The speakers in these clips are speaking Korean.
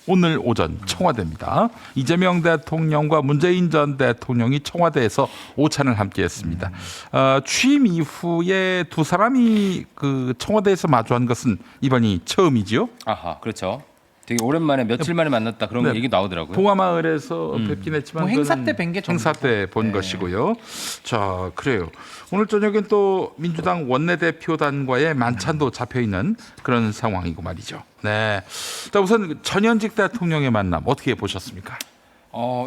오늘 오전 청와대입니다. 이재명 대통령과 문재인 전 대통령이 청와대에서 오찬을 함께했습니다. 취임 이후에 두 사람이 그 청와대에서 마주한 것은 이번이 처음이지요? 아하, 그렇죠. 되게 오랜만에 며칠 만에 만났다 그런 얘기 나오더라고요. 동화마을에서 뵙긴 했지만 뭐 행사 때 뵌 게 행사 때 본 것이고요. 자, 그래요. 오늘 저녁엔 또 민주당 원내대표단과의 만찬도 잡혀 있는 그런 상황이고 말이죠. 네. 자, 우선 전현직 대통령의 만남 어떻게 보셨습니까?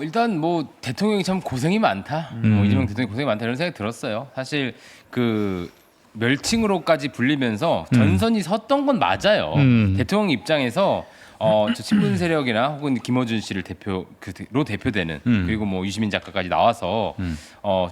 일단 뭐 대통령이 참 고생이 많다. 뭐 이재명 대통령이 고생이 많다 이런 생각이 들었어요. 사실 그 멸칭으로까지 불리면서 전선이 섰던 건 맞아요. 대통령 입장에서 저 친문 세력이나 혹은 김어준 씨를 대표로 대표되는 그리고 뭐 유시민 작가까지 나와서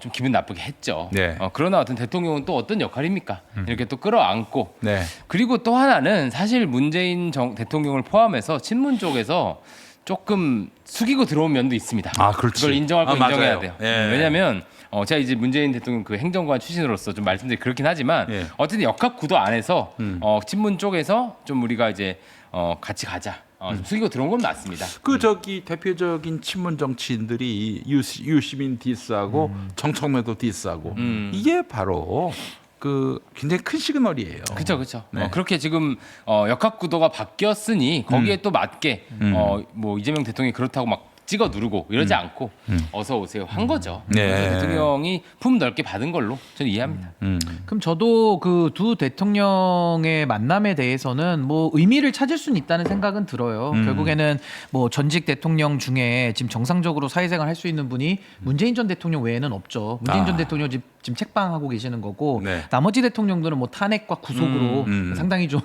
좀 기분 나쁘게 했죠. 네. 그러나 어떤 대통령은 또 어떤 역할입니까? 이렇게 또 끌어안고 네. 그리고 또 하나는 사실 문재인 대통령을 포함해서 친문 쪽에서 조금 숙이고 들어온 면도 있습니다. 아, 그렇지. 그걸 인정할 거 인정해야 맞아요. 돼요. 예. 왜냐하면 제가 이제 문재인 대통령 그 행정관 출신으로서 좀 말씀드리 그렇긴 하지만 예. 어쨌든 역학 구도 안에서 친문 쪽에서 좀 우리가 이제 같이 가자. 좀 숙이고 들어온 건 맞습니다. 그 저기 대표적인 친문 정치인들이 유시민 디스하고 정청래도 디스하고 이게 바로 그 굉장히 큰 시그널이에요. 그렇죠. 네. 그렇게 지금 역학 구도가 바뀌었으니 거기에 또 맞게 뭐 이재명 대통령이 그렇다고 막 찍어 누르고 이러지 않고 어서 오세요 한 거죠. 네. 그래서 대통령이 품 넓게 받은 걸로 저는 이해합니다. 그럼 저도 그 두 대통령의 만남에 대해서는 뭐 의미를 찾을 수는 있다는 생각은 들어요. 결국에는 뭐 전직 대통령 중에 지금 정상적으로 사회생활 할 수 있는 분이 문재인 전 대통령 외에는 없죠. 문재인 전 대통령 지금 책방하고 계시는 거고 네. 나머지 대통령들은 뭐 탄핵과 구속으로 상당히 좀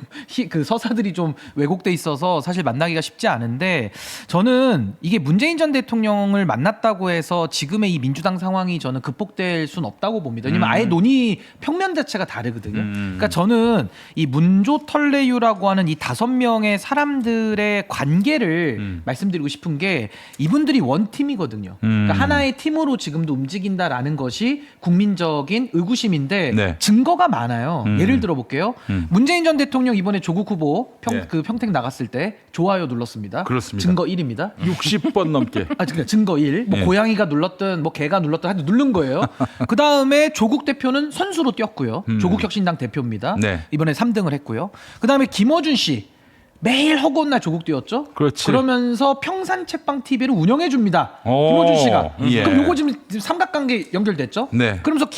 그 서사들이 좀 왜곡돼 있어서 사실 만나기가 쉽지 않은데 저는 이게 문재인 전 대통령을 만났다고 해서 지금의 이 민주당 상황이 저는 극복될 수는 없다고 봅니다. 왜냐면 아예 논의 평면 자체가 다르거든요. 그러니까 저는 이 문조털레유라고 하는 이 5명의 사람들의 관계를 말씀드리고 싶은 게 이분들이 원팀이거든요. 그러니까 하나의 팀으로 지금도 움직인다라는 것이 국민적인 의구심인데 네. 증거가 많아요. 예를 들어 볼게요. 문재인 전 대통령 이번에 조국 후보 네. 그 평택 나갔을 때 좋아요 눌렀습니다. 그렇습니다. 증거 1입니다. 60번 넘게. 그러니까 증거 1. 뭐 네. 고양이가 눌렀든 뭐 개가 눌렀든 하여튼 누른 거예요. 그다음에 조국 대표는 선수로 뛰었고요. 조국 혁신당 대표입니다. 네. 이번에 3등을 했고요. 그다음에 김어준 씨 매일 허구한 날 조국 뛰었죠. 그렇지. 그러면서 평산 책방 TV를 운영해 줍니다. 오, 김어준 씨가. 예. 그럼 요거 지금 삼각관계 연결됐죠? 네. 그러면서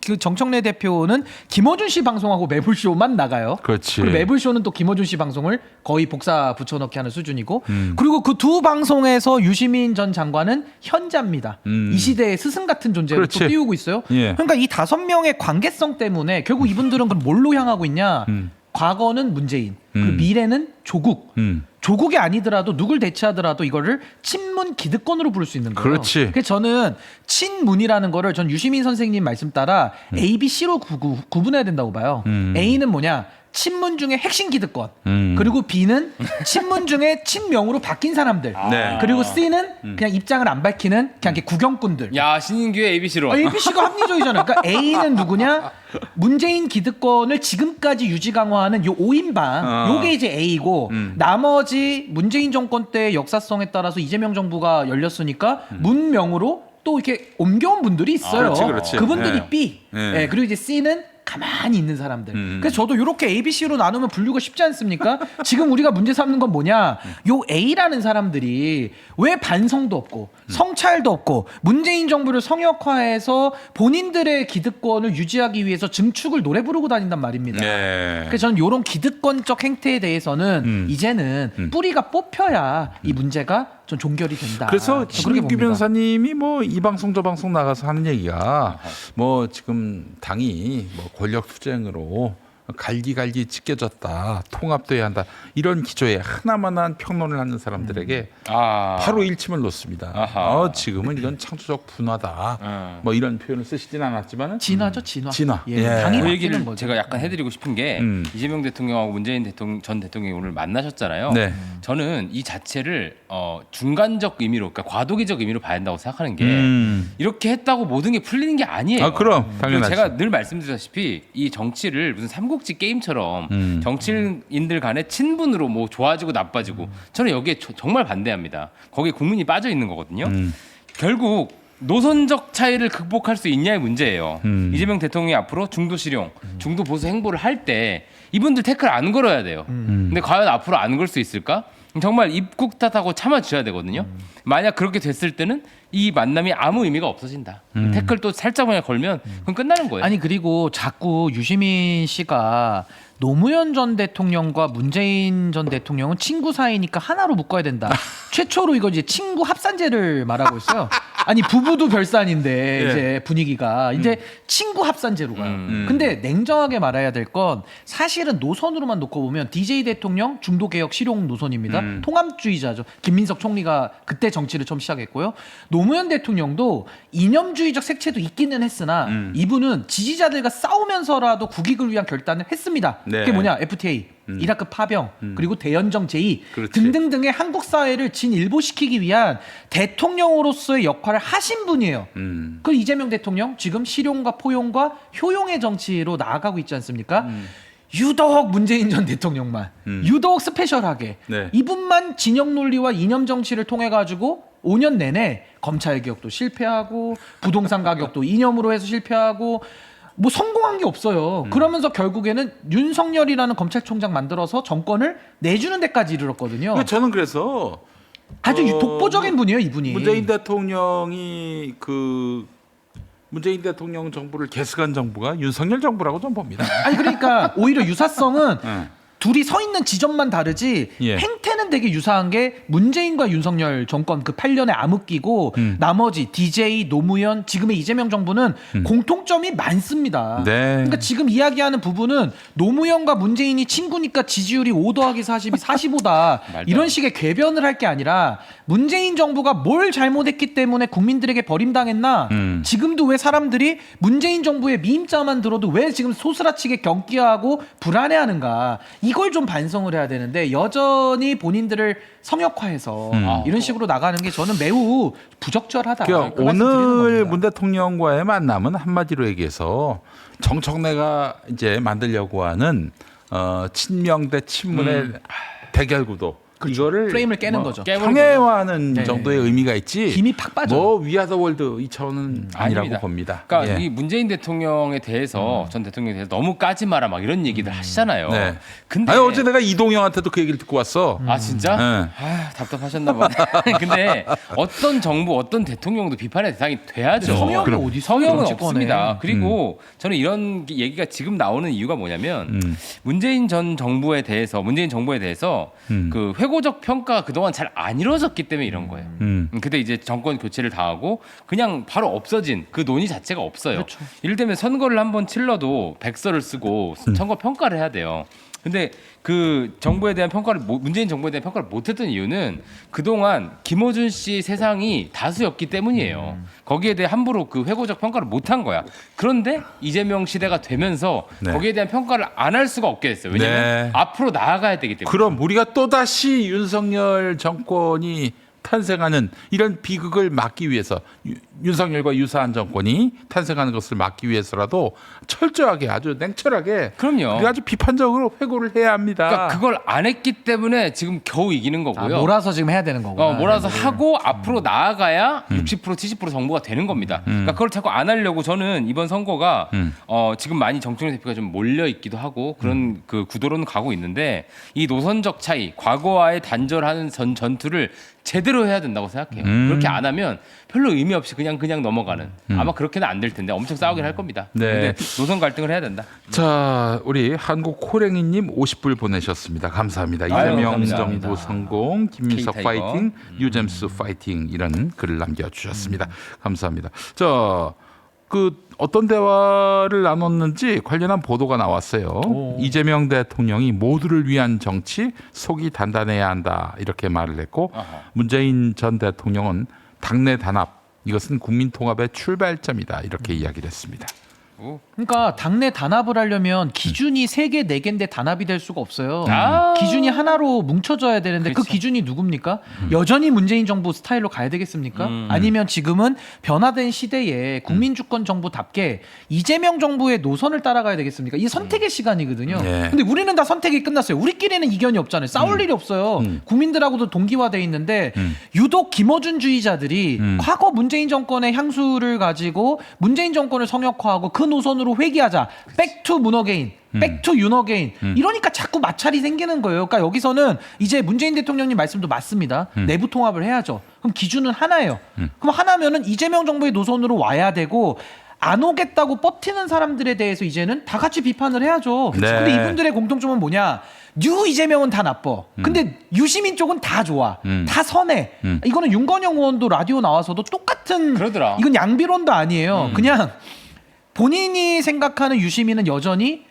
그 정청래 대표는 김어준 씨 방송하고 매불쇼만 나가요. 그렇지. 그리고 매불쇼는 또 김어준 씨 방송을 거의 복사 붙여넣기 하는 수준이고 그리고 그 두 방송에서 유시민 전 장관은 현자입니다. 이 시대의 스승 같은 존재로 그렇지. 또 띄우고 있어요. 예. 그러니까 이 5명의 관계성 때문에 결국 이분들은 그럼 뭘로 향하고 있냐? 과거는 문재인, 그리고 미래는 조국. 조국이 아니더라도 누굴 대체하더라도 이거를 친문 기득권으로 부를 수 있는 거예요. 그렇지. 그래서 저는 친문이라는 거를 전 유시민 선생님 말씀 따라 A, B, C로 구분해야 된다고 봐요. A는 뭐냐? 친문 중에 핵심 기득권. 그리고 B는 친문 중에 친명으로 바뀐 사람들. 네. 그리고 C는 그냥 입장을 안 밝히는 그냥 이렇게 구경꾼들. 야 신인규의 ABC로. ABC가 합리적이잖아요. 그러니까 A는 누구냐? 문재인 기득권을 지금까지 유지 강화하는 요 5인방. 요게 이제 A고 나머지 문재인 정권 때의 역사성에 따라서 이재명 정부가 열렸으니까 문명으로 또 이렇게 옮겨온 분들이 있어요. 그렇지. 그분들이 네. B. 네. 네, 그리고 이제 C는 가만히 있는 사람들. 그래서 저도 이렇게 ABC로 나누면 분류가 쉽지 않습니까? 지금 우리가 문제 삼는 건 뭐냐? 요 A라는 사람들이 왜 반성도 없고 성찰도 없고 문재인 정부를 성역화해서 본인들의 기득권을 유지하기 위해서 증축을 노래 부르고 다닌단 말입니다. 네. 그래서 저는 이런 기득권적 행태에 대해서는 이제는 뿌리가 뽑혀야 이 문제가 좀 종결이 된다. 그래서 저 그렇게 신규 봅니다. 변호사님이 뭐 이 방송 저 방송 나가서 하는 얘기가 뭐 지금 당이 뭐 권력 투쟁으로 갈기갈기 찢겨졌다, 통합돼야 한다 이런 기조에 하나만한 평론을 하는 사람들에게 바로 일침을 놓습니다. 아하. 지금은 이건 창조적 분화다. 뭐 이런 표현을 쓰시진 않았지만은 진화죠, 진화. 진화. 예, 예. 당이 그 바뀌는 얘기를 거죠. 제가 약간 해드리고 싶은 게 이재명 대통령하고 문재인 전 대통령이 오늘 만나셨잖아요. 네. 저는 이 자체를 중간적 의미로, 그러니까 과도기적 의미로 봐야 한다고 생각하는 게 이렇게 했다고 모든 게 풀리는 게 아니에요. 그럼 그리고 당연하죠. 제가 늘 말씀드렸다시피 이 정치를 무슨 삼국지 게임처럼 정치인들 간의 친분으로 뭐 좋아지고 나빠지고 저는 여기에 정말 반대합니다. 거기에 국민이 빠져 있는 거거든요. 결국 노선적 차이를 극복할 수 있냐의 문제예요. 이재명 대통령이 앞으로 중도 실용, 중도 보수 행보를 할 때 이분들 태클 안 걸어야 돼요. 근데 과연 앞으로 안 걸 수 있을까? 정말 입국 탓하고 참아줘야 되거든요. 만약 그렇게 됐을 때는 이 만남이 아무 의미가 없어진다. 태클 또 살짝만 걸면 그건 끝나는 거예요. 아니 그리고 자꾸 유시민 씨가 노무현 전 대통령과 문재인 전 대통령은 친구 사이니까 하나로 묶어야 된다. 최초로 이거 이제 친구 합산제를 말하고 있어요. 아니 부부도 별산인데 이제 분위기가 이제 친구 합산제로 가요. 근데 냉정하게 말해야 될 건 사실은 노선으로만 놓고 보면 DJ 대통령 중도 개혁 실용 노선입니다. 통합주의자죠. 김민석 총리가 그때 정치를 처음 시작했고요. 노무현 대통령도 이념주의적 색채도 있기는 했으나 이분은 지지자들과 싸우면서라도 국익을 위한 결단을 했습니다. 네. 그게 뭐냐? FTA, 이라크 파병, 그리고 대연정 제의 그렇지. 등등등의 한국 사회를 진일보시키기 위한 대통령으로서의 역할을 하신 분이에요. 그 이재명 대통령 지금 실용과 포용과 효용의 정치로 나아가고 있지 않습니까? 유독 문재인 전 대통령만 유독 스페셜하게 네. 이분만 진영 논리와 이념 정치를 통해 가지고 5년 내내 검찰 개혁도 실패하고 부동산 가격도 이념으로 해서 실패하고 뭐 성공한 게 없어요. 그러면서 결국에는 윤석열이라는 검찰총장 만들어서 정권을 내주는 데까지 이르렀거든요. 저는 그래서 아주 독보적인 분이에요, 이분이. 문재인 대통령이 문재인 대통령 정부를 개스간 정부가 윤석열 정부라고 좀 봅니다. 아니 그러니까 오히려 유사성은 네. 둘이 서 있는 지점만 다르지 예. 행태는 되게 유사한 게 문재인과 윤석열 정권 그 8년의 암흑기고 나머지 DJ, 노무현, 지금의 이재명 정부는 공통점이 많습니다. 네. 그러니까 지금 이야기하는 부분은 노무현과 문재인이 친구니까 지지율이 5 더하기 40이 45다 이런 식의 궤변을 할 게 아니라 문재인 정부가 뭘 잘못했기 때문에 국민들에게 버림당했나 지금도 왜 사람들이 문재인 정부의 미임자만 들어도 왜 지금 소스라치게 경기하고 불안해하는가 이걸 좀 반성을 해야 되는데 여전히 본인들을 성역화해서 이런 식으로 나가는 게 저는 매우 부적절하다. 그러니까 그 말씀 드리는 오늘 겁니다. 문 대통령과의 만남은 한마디로 얘기해서 정청래가 이제 만들려고 하는 친명 대 친문의 대결 구도 이거를 프레임을 깨는 거죠. 평행화하는 네. 정도의 의미가 있지. 힘이 팍 빠져. 뭐 위아더 월드 이 차원은 아니라고 아닙니다. 봅니다. 그러니까 예. 이 문재인 대통령에 대해서 전 대통령에 대해서 너무 까지 마라 막 이런 얘기들 하시잖아요. 네. 근데 아니 어제 내가 이동영한테도 그 얘기를 듣고 왔어. 아 진짜? 네. 아 답답하셨나 봐. 근데 어떤 정부, 어떤 대통령도 비판의 대상이 돼야죠. 성형이 그럼. 어디 성형은 정치권에. 없습니다. 그리고 저는 이런 얘기가 지금 나오는 이유가 뭐냐면 문재인 정부에 대해서 그 회고적 평가가 그동안 잘 안 이루어졌기 때문에 이런 거예요. 근데 이제 정권 교체를 당하고 그냥 바로 없어진 그 논의 자체가 없어요. 그렇죠. 이를테면 선거를 한번 치러도 백서를 쓰고 선거 평가를 해야 돼요. 근데 그 정부에 대한 평가를 문재인 정부에 대한 평가를 못했던 이유는 그동안 김어준 씨 세상이 다수였기 때문이에요. 거기에 대해 함부로 그 회고적 평가를 못한 거야. 그런데 이재명 시대가 되면서 네. 거기에 대한 평가를 안 할 수가 없게 됐어요. 왜냐하면 네. 앞으로 나아가야 되기 때문에. 그럼 우리가 또다시 윤석열 정권이 탄생하는 이런 비극을 막기 위해서 윤석열과 유사한 정권이 탄생하는 것을 막기 위해서라도 철저하게 아주 냉철하게 그럼요. 우리가 아주 비판적으로 회고를 해야 합니다. 그러니까 그걸 안 했기 때문에 지금 겨우 이기는 거고요. 몰아서 지금 해야 되는 거구나. 몰아서 하고 앞으로 나아가야 60% 70% 정부가 되는 겁니다. 그러니까 그걸 자꾸 안 하려고 저는 이번 선거가 지금 많이 정청래 대표가 좀 몰려 있기도 하고 그런 그 구도로는 가고 있는데 이 노선적 차이, 과거와의 단절하는 전투를 제대로 해야 된다고 생각해요. 그렇게 안 하면 별로 의미 없이 그냥 넘어가는. 아마 그렇게는 안 될 텐데 엄청 싸우긴 할 겁니다. 네. 근데 노선 갈등을 해야 된다. 자, 우리 한국 호랭이님 50불 보내셨습니다. 감사합니다. 이재명 감사합니다. 정부 성공, 김민석 K타이거. 파이팅, 유잼스 파이팅 이런 글을 남겨주셨습니다. 감사합니다. 자, 그 어떤 대화를 나눴는지 관련한 보도가 나왔어요. 이재명 대통령이 모두를 위한 정치, 속이 단단해야 한다 이렇게 말을 했고 문재인 전 대통령은 당내 단합 이것은 국민 통합의 출발점이다 이렇게 이야기를 했습니다. 가지고. 그러니까 당내 단합을 하려면 기준이 3개, 4개인데 단합이 될 수가 없어요. 아. 기준이 하나로 뭉쳐져야 되는데 그 그렇죠. 기준이 누굽니까? 여전히 문재인 정부 스타일로 가야 되겠습니까? 아니면 지금은 변화된 시대에 국민 주권 정부답게 이재명 정부의 노선을 따라가야 되겠습니까? 이게 선택의 시간이거든요. 네. 근데 우리는 다 선택이 끝났어요. 우리끼리는 이견이 없잖아요. 싸울 일이 없어요. 국민들하고도 동기화돼 있는데 유독 김어준주의자들이 과거 문재인 정권의 향수를 가지고 문재인 정권을 성역화하고 그 노선으로 회귀하자. 백투 문어게인. 백투 윤어게인 이러니까 자꾸 마찰이 생기는 거예요. 그러니까 여기서는 이제 문재인 대통령님 말씀도 맞습니다. 내부 통합을 해야죠. 그럼 기준은 하나예요. 그럼 하나면은 이재명 정부의 노선으로 와야 되고 안 오겠다고 버티는 사람들에 대해서 이제는 다 같이 비판을 해야죠. 네. 근데 이분들의 공통점은 뭐냐? 뉴 이재명은 다 나빠. 근데 유시민 쪽은 다 좋아. 다 선해. 이거는 윤건영 의원도 라디오 나와서도 똑같은 그러더라. 이건 양비론도 아니에요. 그냥 본인이 생각하는 유시민은 여전히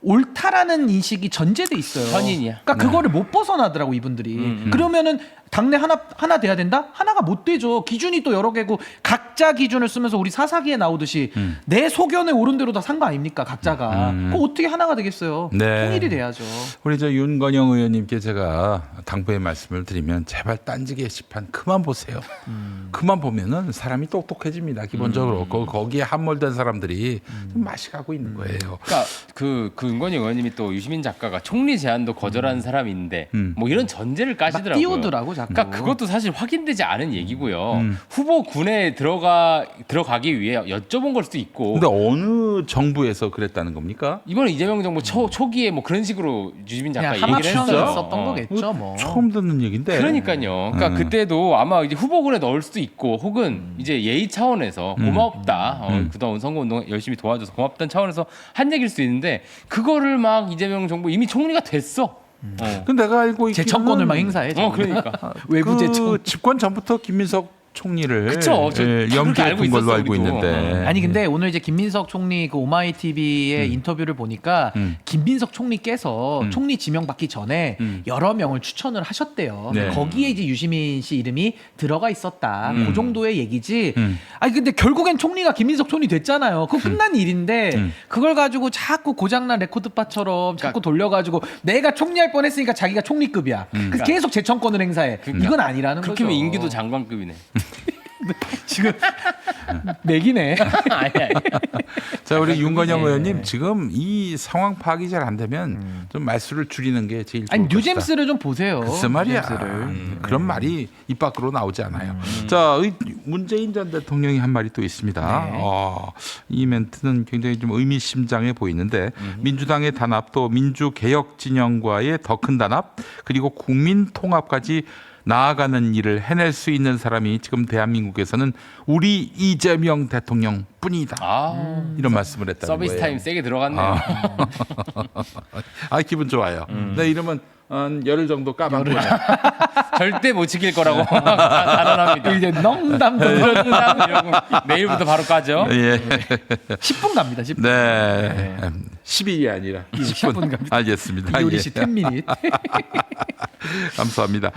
옳다라는 인식이 전제돼 있어요. 선인이야. 그러니까 그거를 못 벗어나더라고 이분들이. 그러면은 당내 하나 돼야 된다? 하나가 못 되죠. 기준이 또 여러 개고 각자 기준을 쓰면서 우리 사사기에 나오듯이 내 소견에 옳은 대로 다 산 거 아닙니까? 각자가. 그거 어떻게 하나가 되겠어요? 네. 통일이 돼야죠. 우리 저 윤건영 의원님께 제가 당부의 말씀을 드리면 제발 딴지 게시판 그만 보세요. 그만 보면은 사람이 똑똑해집니다. 기본적으로 거기에 함몰된 사람들이 좀 맛이 가고 있는 거예요. 그러니까 그 은건희 의원님이 또 유시민 작가가 총리 제안도 거절한 사람인데 뭐 이런 전제를 막 까시더라고요. 띄우더라고 자꾸. 그러니까 그것도 사실 확인되지 않은 얘기고요. 후보군에 들어가기 위해 여쭤본 걸 수도 있고. 근데 어느 정부에서 그랬다는 겁니까? 이번에 이재명 정부 초기에 뭐 그런 식으로 유시민 작가 그냥 얘기를 하마평을 했어요. 썼던 거겠죠, 뭐. 처음 듣는 얘기인데. 그러니까요. 그러니까 그때도 아마 이제 후보군에 넣을 수도 있고, 혹은 이제 예의 차원에서 고맙다. 그동안 선거운동 열심히 도와줘서 고맙다는 차원에서 한 얘기일 수 있는데, 그거를 막 이재명 정부 이미 총리가 됐어. 근데 내가 알고 있기로는 제청권을 막 행사해. 그러니까. 외부 제청. 그 집권 전부터 김민석 총리를 그쵸. 저 예, 다 그렇게 알고 염두에 둔 걸로 있었어, 알고 우리도. 있는데. 아니 근데 오늘 이제 김민석 총리 그 오마이 TV의 인터뷰를 보니까 김민석 총리께서 총리 지명 받기 전에 여러 명을 추천을 하셨대요. 네. 거기에 이제 유시민 씨 이름이 들어가 있었다. 그 정도의 얘기지. 음. 아니 근데 결국엔 총리가 김민석 총리 됐잖아요. 그거 끝난 일인데 그걸 가지고 자꾸 고장난 레코드바처럼 자꾸 돌려가지고 내가 총리할 뻔했으니까 자기가 총리급이야. 그래서 계속 제청권을 행사해. 이건 아니라는 그렇게 거죠. 하면 인기도 장관급이네. 지금 맥이네. 아니. 자, 우리 윤건영 예. 의원님 지금 이 상황 파악이 잘 안 되면 좀 말수를 줄이는 게 제일 좋을 아니 것이다. 뉴잼스를 좀 보세요. 글쎄 말이야. 뉴잼스를. 그런 말이 입 밖으로 나오지 않아요. 자, 문재인 전 대통령이 한 말이 또 있습니다. 네. 이 멘트는 굉장히 좀 의미심장해 보이는데 민주당의 단합 또 민주개혁 진영과의 더 큰 단합 그리고 국민 통합까지 나아가는 일을 해낼 수 있는 사람이 지금 대한민국에서는 우리 이재명 대통령뿐이다. 이런 말씀을 했다는 서비스 거예요. 타임 세게 들어갔네요. 기분 좋아요. 네, 이러면 한 열흘 정도 까먹고 절대 못 지킬 거라고 단언합니다. 이제 농담 이러고 내일부터 바로 까죠. 예. 10분 갑니다. 10분. 네. 10일이 아니라 10분 10분 갑니다. 알겠습니다. 이효리 예. 씨 10미닛. 감사합니다.